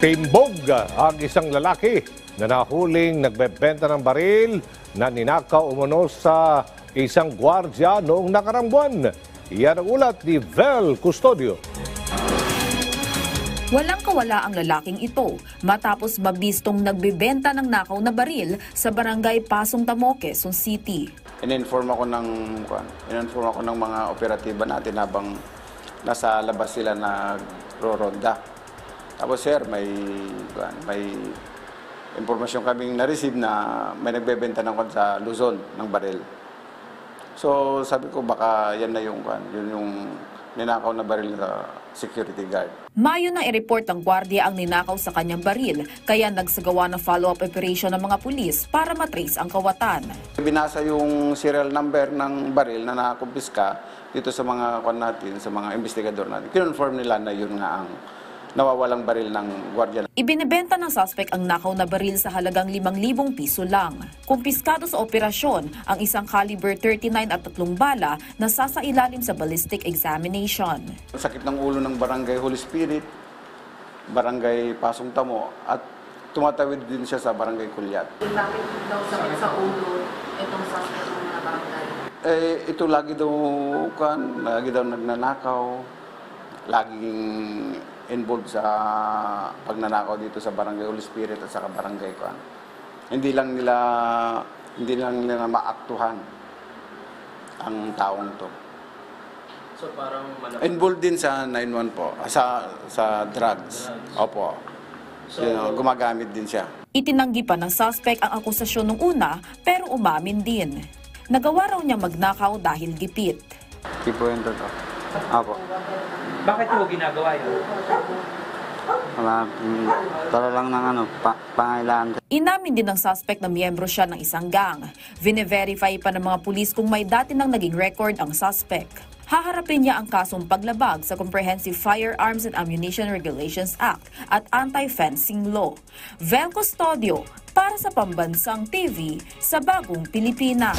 Timbog ang isang lalaki na nahuling nagbebenta ng baril na ninakaw umano sa isang gwardya noong nakarang buwan. Iyan ang ulat ni Vel Custodio. Walang kawala ang lalaking ito matapos mabistong nagbebenta ng nakaw na baril sa barangay Pasong Tamo, Quezon City. In-inform ako ng mga operatiba natin habang nasa labas sila nagro-ronda. Tapos sir, may impormasyon kaming na-receive na may nagbebenta ng sa Luzon ng baril. So sabi ko baka yan na yung ninakaw na baril na security guard. Mayo na i-report ng gwardiya ang ninakaw sa kanyang baril, kaya nagsagawa ng follow-up operation ng mga pulis para matrace ang kawatan. Binasa yung serial number ng baril na nakumpiska dito sa mga sa mga investigador natin. Kinonfirm nila na yun nga ang nawawalang baril ng gwardiya. Ibinebenta ng suspect ang nakaw na baril sa halagang 5,000 piso lang. Kumpiskado sa operasyon ang isang caliber 39 at 3 bala na sasailalim sa ballistic examination. Sakit ng ulo ng barangay Holy Spirit, barangay Pasong Tamo, at tumatawid din siya sa barangay Kulyat. Bakit daw sakit sa ulo itong suspect ng mga barangay? Ito lagi daw nagnanakaw, laging involved sa pagnanakaw dito sa barangay Holy Spirit at sa barangay Kuan. Hindi lang nila maaktuhan ang taong to. So parang involved din sa 911 po, sa drugs. Opo. So, gumagamit din siya. Itinanggi pa ng suspect ang akusasyon nung una pero umamin din. Nagawa raw niya magnakaw dahil gipit. Tipo yun to. Apo. bakit mo ginagawa yun? Wala, tala lang ng pangailangan. Inamin din ng suspect na miyembro siya ng isang gang. Vine-verify pa ng mga pulis kung may dati nang naging record ang suspect. Haharapin niya ang kasong paglabag sa Comprehensive Firearms and Ammunition Regulations Act at Anti-Fencing Law. Vel Custodio para sa Pambansang TV sa Bagong Pilipinas.